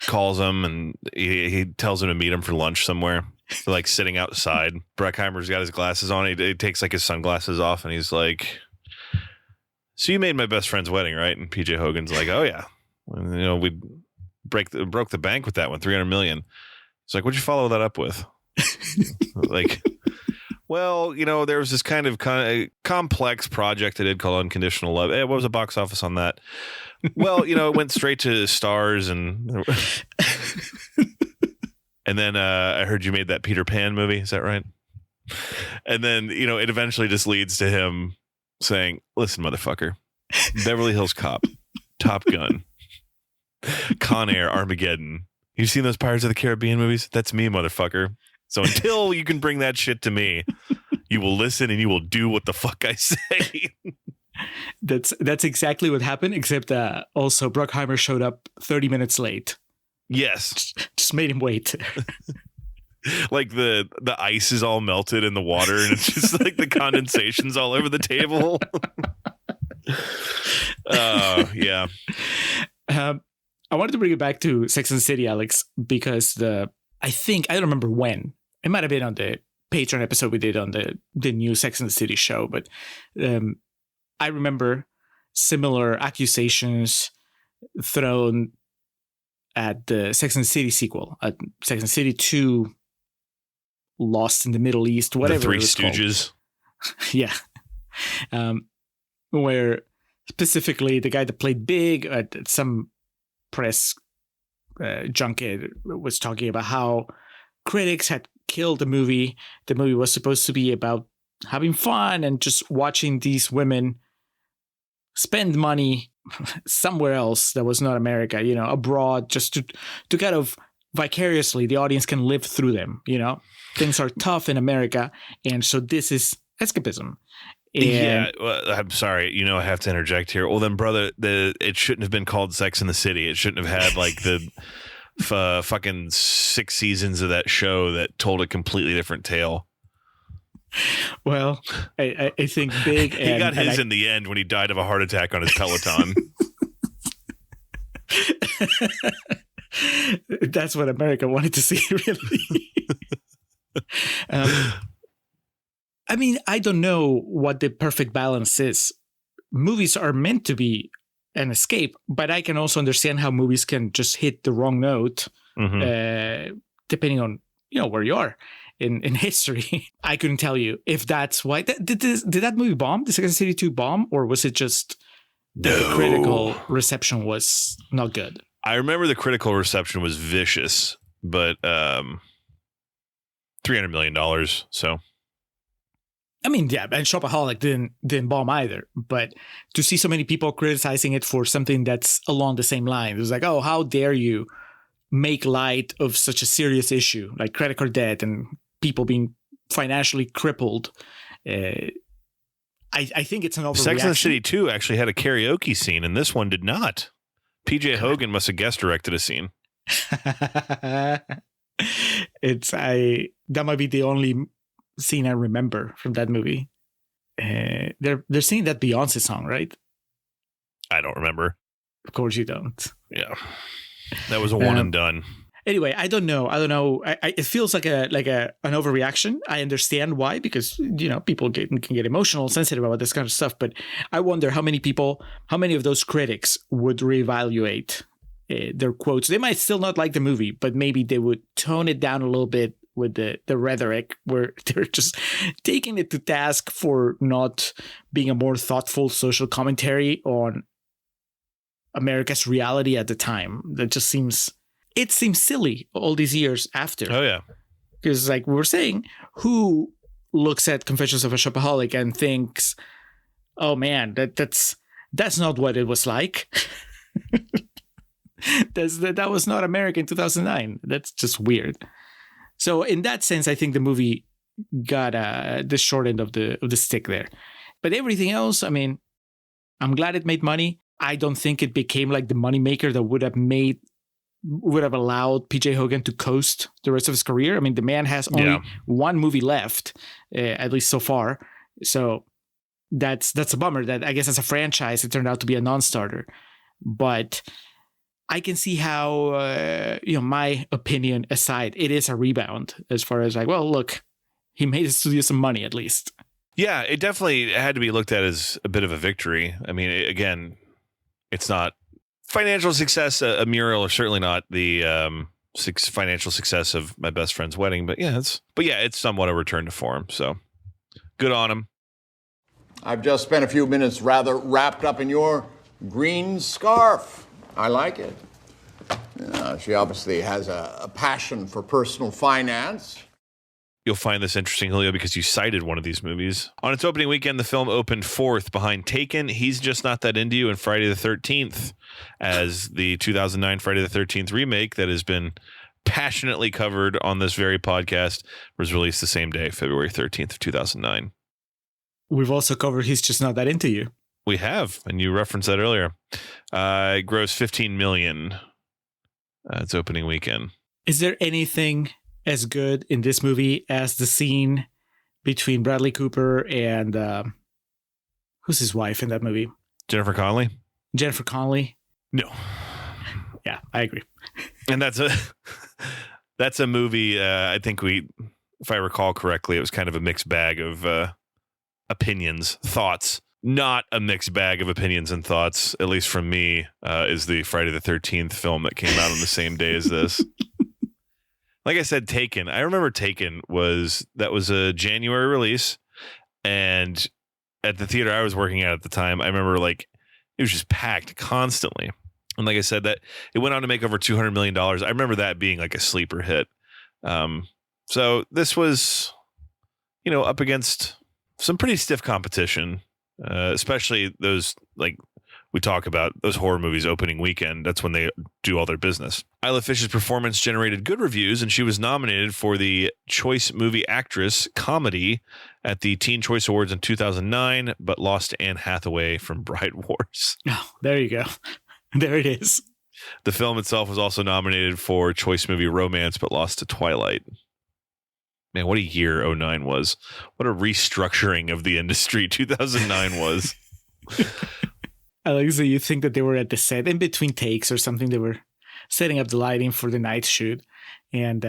Speaker 1: calls him and he tells him to meet him for lunch somewhere. They're like sitting outside. Bruckheimer's got his glasses on. He takes like his sunglasses off and he's like, so you made My Best Friend's Wedding, right? And PJ Hogan's like, oh yeah. And, you know, we broke the bank with that one, 300 million. It's like, what'd you follow that up with? Like, well, you know, there was this kind of complex project I did called Unconditional Love. Hey, what was the box office on that? Well, you know, it went straight to stars and then I heard you made that Peter Pan movie. Is that right? And then, you know, it eventually just leads to him saying, listen, motherfucker, Beverly Hills Cop, Top Gun, Con Air, Armageddon. You've seen those Pirates of the Caribbean movies? That's me, motherfucker. So until you can bring that shit to me, you will listen and you will do what the fuck I say.
Speaker 2: That's exactly what happened, except also Bruckheimer showed up 30 minutes late.
Speaker 1: Yes.
Speaker 2: Just made him wait.
Speaker 1: Like the ice is all melted in the water and it's just like the condensation's all over the table. Yeah.
Speaker 2: I wanted to bring it back to Sex and the City, Alex, because I don't remember when. It might have been on the Patreon episode we did on the new Sex and the City show, but I remember similar accusations thrown at the Sex and the City sequel, at Sex and the City 2, Lost in the Middle East, whatever.
Speaker 1: The Three Stooges.
Speaker 2: Yeah. Where specifically the guy that played Big at some press junket was talking about how critics had killed the movie. The movie was supposed to be about having fun and just watching these women spend money somewhere else that was not America, you know, abroad, just to kind of vicariously the audience can live through them, you know. Things are tough in America, and so this is escapism.
Speaker 1: Yeah, well, I'm sorry. You know, I have to interject here. Well, then, brother, it shouldn't have been called Sex in the City. It shouldn't have had like the fucking 6 seasons of that show that told a completely different tale.
Speaker 2: Well, I think Big.
Speaker 1: He got his in the end when he died of a heart attack on his Peloton.
Speaker 2: That's what America wanted to see, really. I mean, I don't know what the perfect balance is. Movies are meant to be an escape, but I can also understand how movies can just hit the wrong note, depending on, you know, where you are in history. I couldn't tell you if that's why. Did that movie bomb? The Second City 2 bomb? Or was it just the critical reception was not good?
Speaker 1: I remember the critical reception was vicious, but $300 million. So
Speaker 2: I mean, yeah, and Shopaholic didn't bomb either. But to see so many people criticizing it for something that's along the same line, it was like, oh, how dare you make light of such a serious issue like credit card debt and people being financially crippled. I think it's an overreaction.
Speaker 1: Sex and the City 2 actually had a karaoke scene, and this one did not. PJ Hogan must have guest directed a scene.
Speaker 2: That might be the only scene I remember from that movie. They're singing that Beyonce song, right?
Speaker 1: I don't remember.
Speaker 2: Of course you don't.
Speaker 1: Yeah, that was a one and done.
Speaker 2: Anyway, I don't know. It feels like an overreaction. I understand why, because people can get emotional, sensitive about this kind of stuff. But I wonder how many of those critics would reevaluate their quotes. They might still not like the movie, but maybe they would tone it down a little bit with the rhetoric, where they're just taking it to task for not being a more thoughtful social commentary on America's reality at the time. That just seems silly all these years after.
Speaker 1: Oh yeah,
Speaker 2: because like we were saying, who looks at Confessions of a Shopaholic and thinks, "Oh man, that's not what it was like." That was not America in 2009. That's just weird. So in that sense, I think the movie got the short end of the stick there. But everything else, I mean, I'm glad it made money. I don't think it became like the moneymaker that would have allowed PJ Hogan to coast the rest of his career. I mean, the man has only one movie left, at least so far. So that's a bummer. That I guess as a franchise, it turned out to be a non-starter. But I can see how, my opinion aside, it is a rebound as far as like, well, look, he made his studio some money at least.
Speaker 1: Yeah, it definitely had to be looked at as a bit of a victory. I mean, again, it's not financial success, a mural, or certainly not the financial success of My Best Friend's Wedding. But it's somewhat a return to form. So good on him.
Speaker 9: I've just spent a few minutes rather wrapped up in your green scarf. I like it. She obviously has a passion for personal finance.
Speaker 1: You'll find this interesting, Julio, because you cited one of these movies. On its opening weekend, the film opened fourth behind Taken, He's Just Not That Into You, and Friday the 13th, as the 2009 Friday the 13th remake that has been passionately covered on this very podcast was released the same day, February 13th of 2009.
Speaker 2: We've also covered He's Just Not That Into You.
Speaker 1: We have, and you referenced that earlier. It grossed $15 million its opening weekend.
Speaker 2: Is there anything as good in this movie as the scene between Bradley Cooper and who's his wife in that movie?
Speaker 1: Jennifer Connelly?
Speaker 2: Jennifer Connelly?
Speaker 1: No.
Speaker 2: Yeah, I agree.
Speaker 1: And that's a movie, I think if I recall correctly, it was kind of a mixed bag of opinions, thoughts. Not a mixed bag of opinions and thoughts, at least from me, is the Friday the 13th film that came out on the same day as this. Like I said, Taken. I remember Taken was a January release, and at the theater I was working at the time, I remember like it was just packed constantly. And like I said, that it went on to make over $200 million. I remember that being like a sleeper hit. So this was, up against some pretty stiff competition. Especially those, like we talk about, those horror movies opening weekend. That's when they do all their business. Isla Fisher's performance generated good reviews, and she was nominated for the Choice Movie Actress Comedy at the Teen Choice Awards in 2009, but lost to Anne Hathaway from Bride Wars.
Speaker 2: Oh, there you go. There it is.
Speaker 1: The film itself was also nominated for Choice Movie Romance, but lost to Twilight. Man, what a year 2009 was. What a restructuring of the industry 2009 was.
Speaker 2: Alex, you think that they were at the set in between takes or something? They were setting up the lighting for the night shoot. And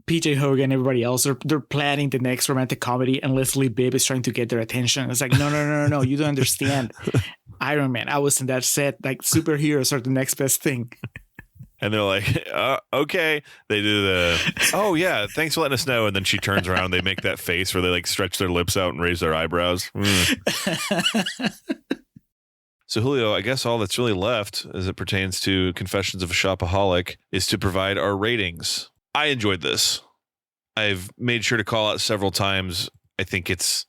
Speaker 2: PJ Hogan, everybody else, they're planning the next romantic comedy, and Leslie Bibb is trying to get their attention. It's like, no, you don't understand. Iron Man, I was in that set. Like, superheroes are the next best thing.
Speaker 1: And they're like, okay. They do oh yeah, thanks for letting us know. And then she turns around, they make that face where they like stretch their lips out and raise their eyebrows. So Julio, I guess all that's really left as it pertains to Confessions of a Shopaholic is to provide our ratings. I enjoyed this. I've made sure to call out several times. I think it's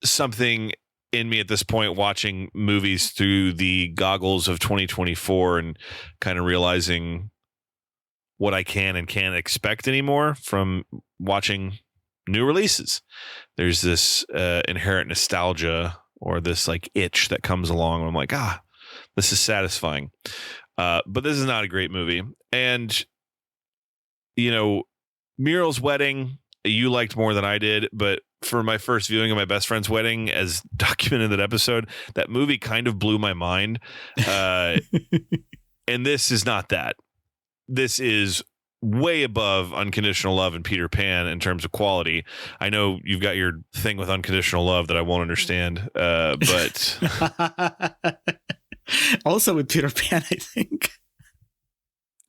Speaker 1: something in me at this point watching movies through the goggles of 2024 and kind of realizing what I can and can't expect anymore from watching new releases. There's this inherent nostalgia or this like itch that comes along. I'm like, this is satisfying. But this is not a great movie. And, Muriel's Wedding, you liked more than I did, but for my first viewing of my best friend's wedding, as documented in that episode, that movie kind of blew my mind. And this is not that. This is way above Unconditional Love and Peter Pan in terms of quality. I know you've got your thing with Unconditional Love that I won't understand, but
Speaker 2: also with Peter Pan, I think.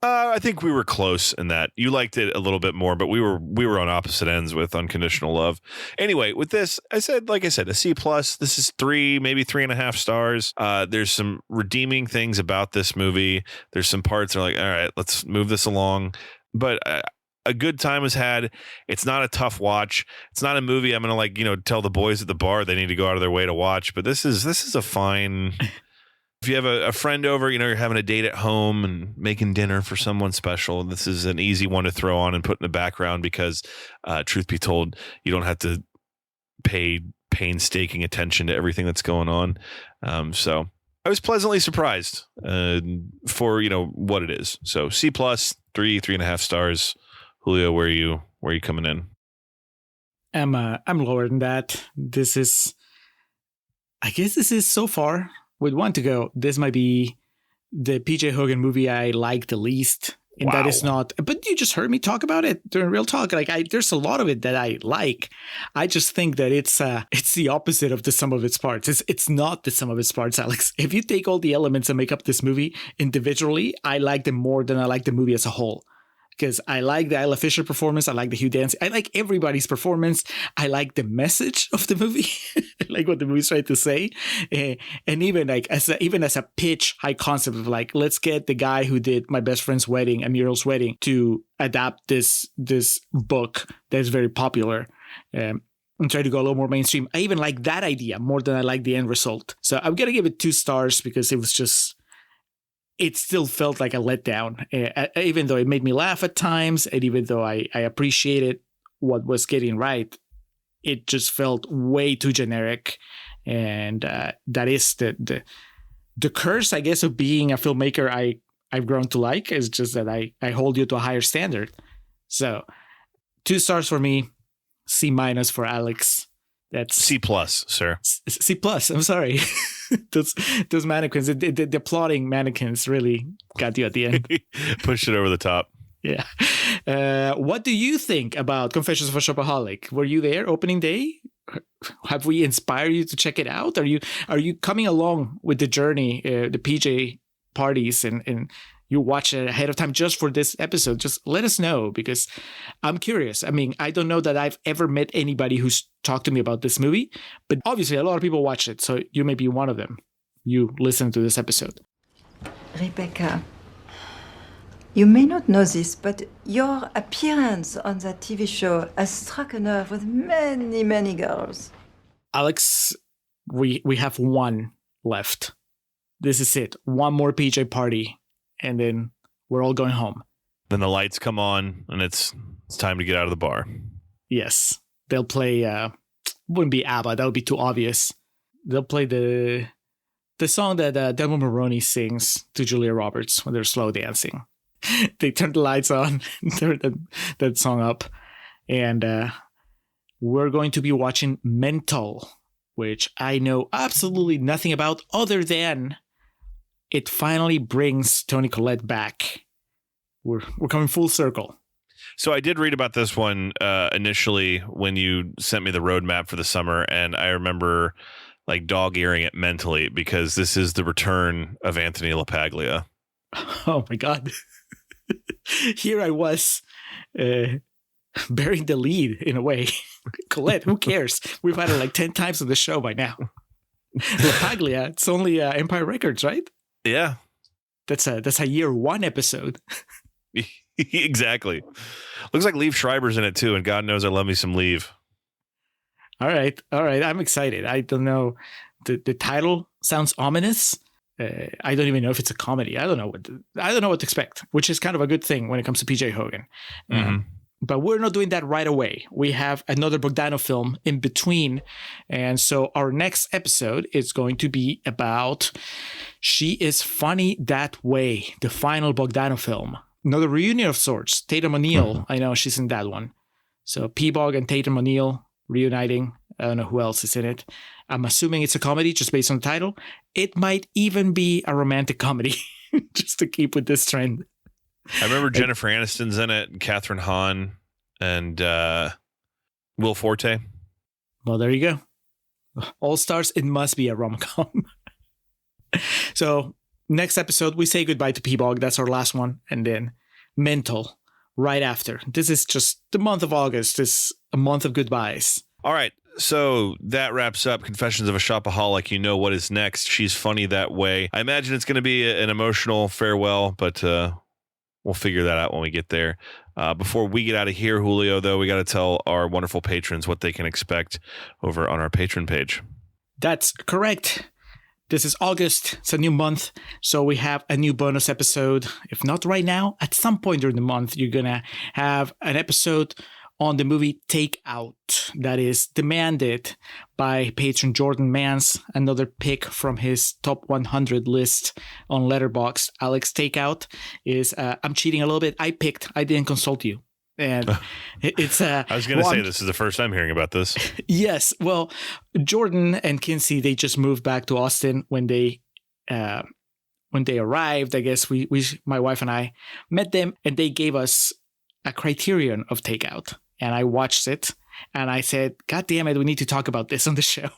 Speaker 1: I think we were close in that. You liked it a little bit more, but we were on opposite ends with Unconditional Love. Anyway, with this, like I said, a C+. This is 3, maybe 3.5 stars. There's some redeeming things about this movie. There's some parts that are like, all right, let's move this along. But a good time was had. It's not a tough watch. It's not a movie I'm gonna tell the boys at the bar they need to go out of their way to watch. But this is a fine. If you have a friend over, you're having a date at home and making dinner for someone special, this is an easy one to throw on and put in the background because, truth be told, you don't have to pay painstaking attention to everything that's going on. So I was pleasantly surprised for what it is. So C+, 3.5 stars. Julio, where are you coming in?
Speaker 2: I'm lower than that. I guess this is so far. With one to go, this might be the PJ Hogan movie I like the least. And
Speaker 1: Wow.
Speaker 2: That is not, but you just heard me talk about it during Real Talk. There's a lot of it that I like. I just think that it's the opposite of the sum of its parts. It's not the sum of its parts, Alex. If you take all the elements and make up this movie individually, I like them more than I like the movie as a whole. Because I like the Isla Fisher performance. I like the Hugh Dancy. I like everybody's performance. I like the message of the movie. I like what the movie's trying to say. And even as a pitch, high concept of let's get the guy who did My Best Friend's Wedding and Muriel's Wedding to adapt this book that's very popular and try to go a little more mainstream. I even like that idea more than I like the end result. So I'm going to give it 2 stars because it still felt like a letdown, even though it made me laugh at times, and even though I appreciated what was getting right, it just felt way too generic. And that is the curse, I guess, of being a filmmaker I've grown to like, is just that I hold you to a higher standard. So 2 stars for me, C- for Alex. That's
Speaker 1: C+, sir.
Speaker 2: C+. I'm sorry. those mannequins, the applauding mannequins really got you at the end.
Speaker 1: Pushed it over the top.
Speaker 2: Yeah. What do you think about Confessions of a Shopaholic? Were you there opening day? Have we inspired you to check it out? Are you coming along with the journey, the PJ parties, and you watch it ahead of time just for this episode? Just let us know, because I'm curious. I mean, I don't know that I've ever met anybody who's talked to me about this movie, but obviously a lot of people watch it, so you may be one of them. You listen to this episode.
Speaker 7: Rebecca, you may not know this, but your appearance on that TV show has struck a nerve with many, many girls.
Speaker 2: Alex, we have one left. This is it. One more PJ party, and then we're all going home.
Speaker 1: Then the lights come on, and it's time to get out of the bar.
Speaker 2: Yes. They'll play, wouldn't be ABBA, that would be too obvious. They'll play the song that Delmo Maroney sings to Julia Roberts when they're slow dancing. They turn the lights on, turn that song up, and we're going to be watching Mental, which I know absolutely nothing about other than it finally brings Toni Collette back. We're coming full circle.
Speaker 1: So I did read about this one initially when you sent me the roadmap for the summer, and I remember dog-earing it mentally because this is the return of Anthony LaPaglia.
Speaker 2: Oh my God. Here I was bearing the lead in a way. Collette, who cares? We've had her 10 times on the show by now. LaPaglia, it's only Empire Records, right?
Speaker 1: Yeah.
Speaker 2: That's a year 1 episode.
Speaker 1: Exactly. Looks like Liev Schreiber's in it too, and God knows I love me some Liev.
Speaker 2: All right. I'm excited. I don't know. The title sounds ominous. I don't even know if it's a comedy. I don't know what to expect, which is kind of a good thing when it comes to PJ Hogan. But we're not doing that right away. We have another Bogdanov film in between. And so our next episode is going to be about She Is Funny That Way, the final Bogdanov film. Another reunion of sorts. Tatum O'Neal, I know she's in that one. So P-Bog and Tatum O'Neal reuniting. I don't know who else is in it. I'm assuming it's a comedy just based on the title. It might even be a romantic comedy just to keep with this trend.
Speaker 1: I remember Jennifer Aniston's in it, and Catherine Hahn, and Will Forte.
Speaker 2: Well, there you go. All stars, it must be a rom-com. So next episode, we say goodbye to P-Bog. That's our last one. And then Mental right after. This is just the month of August. This a month of goodbyes.
Speaker 1: All right. So that wraps up Confessions of a Shopaholic. You know what is next. She's Funny That Way. I imagine it's going to be an emotional farewell, but we'll figure that out when we get there. Before we get out of here, Julio, though, we got to tell our wonderful patrons what they can expect over on our Patreon page.
Speaker 2: That's correct. This is August. It's a new month. So we have a new bonus episode. If not right now, at some point during the month, you're going to have an episode on the movie Take Out that is demanded by patron Jordan Mans, another pick from his top 100 list on Letterboxd. Alex, Take Out is, I'm cheating a little bit. I didn't consult you. And it's
Speaker 1: I was going to say, this is the first time hearing about this.
Speaker 2: Yes. Well, Jordan and Kinsey, they just moved back to Austin when they arrived. I guess we my wife and I met them, and they gave us a criterion of Take Out. And I watched it and I said, God damn it, we need to talk about this on the show.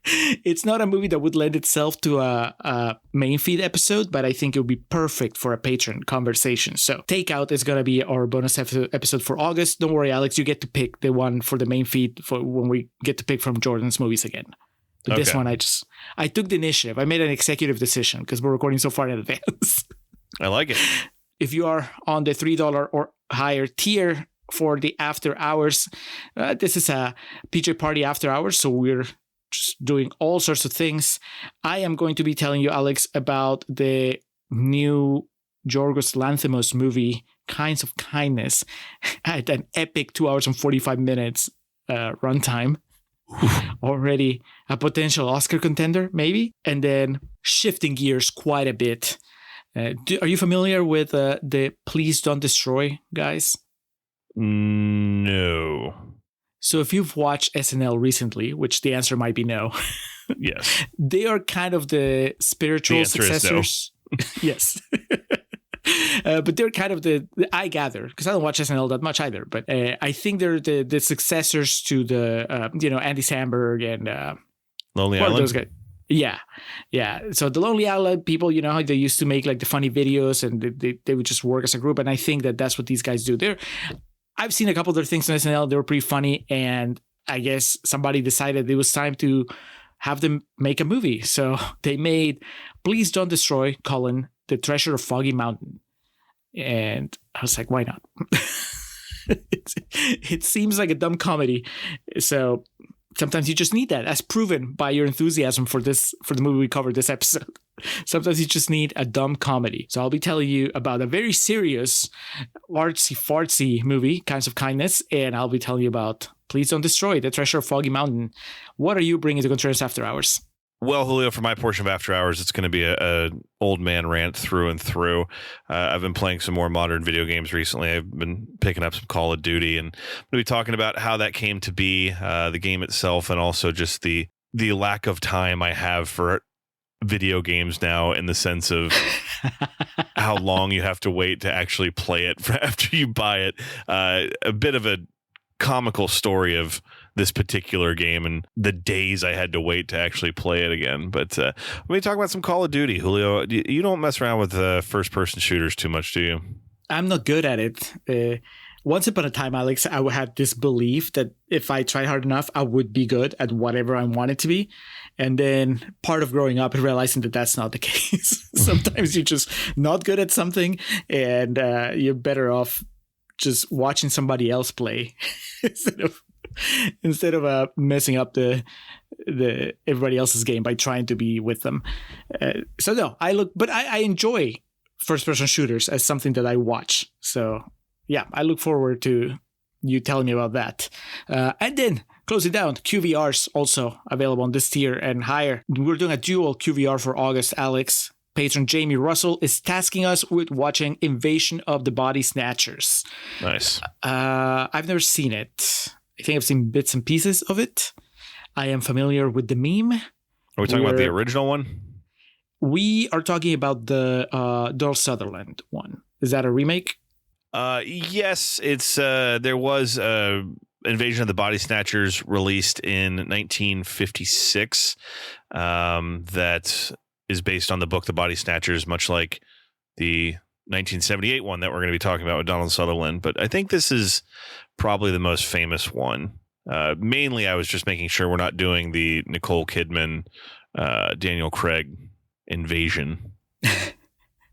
Speaker 2: It's not a movie that would lend itself to a main feed episode, but I think it would be perfect for a patron conversation. So Take Out is going to be our bonus episode for August. Don't worry, Alex, you get to pick the one for the main feed for when we get to pick from Jordan's movies again. But This one, I took the initiative. I made an executive decision because we're recording so far in advance.
Speaker 1: I like it.
Speaker 2: If you are on the $3 or higher tier for the after hours, this is a PJ party after hours, so we're just doing all sorts of things. I am going to be telling you, Alex, about the new Yorgos Lanthimos movie, Kinds of Kindness, at an epic 2 hours and 45 minutes runtime. Already a potential Oscar contender, maybe. And then shifting gears quite a bit. Are you familiar with the Please Don't Destroy guys?
Speaker 1: No.
Speaker 2: So if you've watched SNL recently, which the answer might be no.
Speaker 1: Yes.
Speaker 2: They are kind of the spiritual successors. No. Yes. But they're kind of I gather, because I don't watch SNL that much either, but I think they're the successors to the, Andy Samberg and
Speaker 1: Lonely Island.
Speaker 2: Those guys. Yeah. So the Lonely Island people, how they used to make like the funny videos and they would just work as a group. And I think that's what these guys do. I've seen a couple of their things on SNL. They were pretty funny. And I guess somebody decided it was time to have them make a movie. So they made Please Don't Destroy, The Treasure of Foggy Mountain. And I was like, why not? It seems like a dumb comedy. So sometimes you just need that, as proven by your enthusiasm for the movie we covered this episode. Sometimes you just need a dumb comedy. So I'll be telling you about a very serious, artsy-fartsy movie, Kinds of Kindness, and I'll be telling you about Please Don't Destroy, The Treasure of Foggy Mountain. What are you bringing to Contreras After Hours?
Speaker 1: Well, Julio, for my portion of After Hours, it's going to be a old man rant through and through. I've been playing some more modern video games recently. I've been picking up some Call of Duty, and I'm going to be talking about how that came to be, the game itself, and also just the lack of time I have for video games now, in the sense of how long you have to wait to actually play it after you buy it. A bit of a comical story of this particular game and the days I had to wait to actually play it again. But let me talk about some Call of Duty. Julio, you don't mess around with first-person shooters too much, do you?
Speaker 2: I'm not good at it. Once upon a time, Alex, I had this belief that if I tried hard enough, I would be good at whatever I wanted to be. And then part of growing up and realizing that that's not the case. Sometimes you're just not good at something, and you're better off just watching somebody else play instead of instead of messing up the everybody else's game by trying to be with them. So no, I enjoy first-person shooters as something that I watch. So yeah, I look forward to you telling me about that. And then close it down. QVR's also available on this tier and higher. We're doing a dual QVR for August, Alex. Patron Jamie Russell is tasking us with watching Invasion of the Body Snatchers.
Speaker 1: Nice.
Speaker 2: I've never seen it. I think I've seen bits and pieces of it. I am familiar with the meme.
Speaker 1: Are we talking about the original one?
Speaker 2: We are talking about the Donald Sutherland one. Is that a remake?
Speaker 1: Yes, it's there was Invasion of the Body Snatchers released in 1956 that is based on the book The Body Snatchers, much like the 1978 one that we're going to be talking about with Donald Sutherland. But I think this is probably the most famous one. Mainly, I was just making sure we're not doing the Nicole Kidman, Daniel Craig invasion.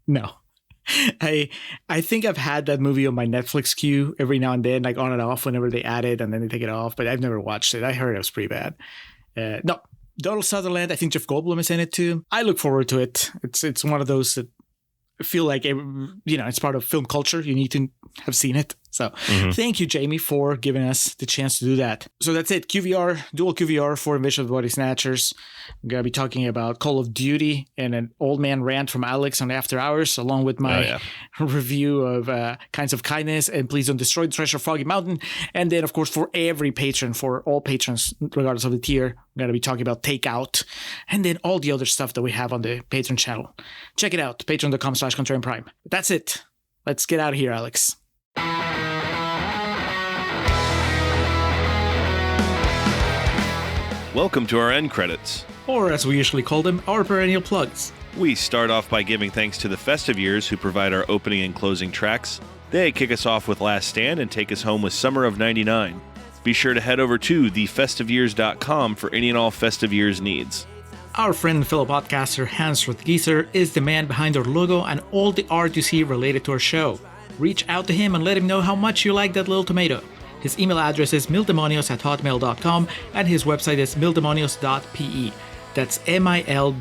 Speaker 2: No. I think I've had that movie on my Netflix queue every now and then, like on and off whenever they add it and then they take it off, but I've never watched it. I heard it was pretty bad. No, Donald Sutherland, I think Jeff Goldblum is in it too. I look forward to it. It's one of those that feel like, it's part of film culture. You need to have seen it. So Thank you, Jamie, for giving us the chance to do that. So that's it. QVR, dual QVR for Invasion of the Body Snatchers. I'm going to be talking about Call of Duty and an old man rant from Alex on After Hours, along with my review of Kinds of Kindness and Please Don't Destroy the Treasure of Foggy Mountain. And then, of course, for every patron, for all patrons, regardless of the tier, I'm going to be talking about Takeout and then all the other stuff that we have on the Patreon channel. Check it out, patreon.com/ContrarianPrime. That's it. Let's get out of here, Alex.
Speaker 1: Welcome to our end credits.
Speaker 2: Or as we usually call them, our perennial plugs.
Speaker 1: We start off by giving thanks to the Festive Years who provide our opening and closing tracks. They kick us off with Last Stand and take us home with Summer of 99. Be sure to head over to thefestiveyears.com for any and all Festive Years needs.
Speaker 2: Our friend and fellow podcaster Hans Rothgieser is the man behind our logo and all the art you see related to our show. Reach out to him and let him know how much you like that little tomato. His email address is mildemonios@hotmail.com and his website is mildemonios.pe. That's MILDEMONIOS.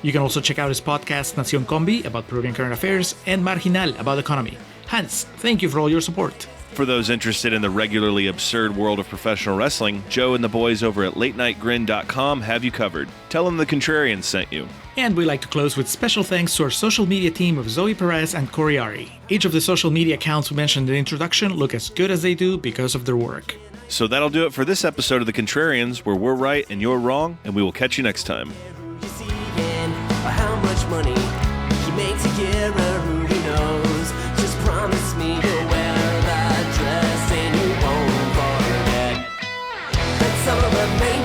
Speaker 2: You can also check out his podcast Nación Combi about Peruvian current affairs and Marginal about economy. Hans, thank you for all your support.
Speaker 1: For those interested in the regularly absurd world of professional wrestling, Joe and the boys over at latenightgrin.com have you covered. Tell them the Contrarians sent you.
Speaker 2: And we like to close with special thanks to our social media team of Zoe Perez and Corey Ari. Each of the social media accounts we mentioned in the introduction look as good as they do because of their work.
Speaker 1: So that'll do it for this episode of The Contrarians, where we're right and you're wrong, and we will catch you next time.
Speaker 10: How much money he makes a year, or who he knows. Just promise me you'll wear that dress and you won't forget that some of the main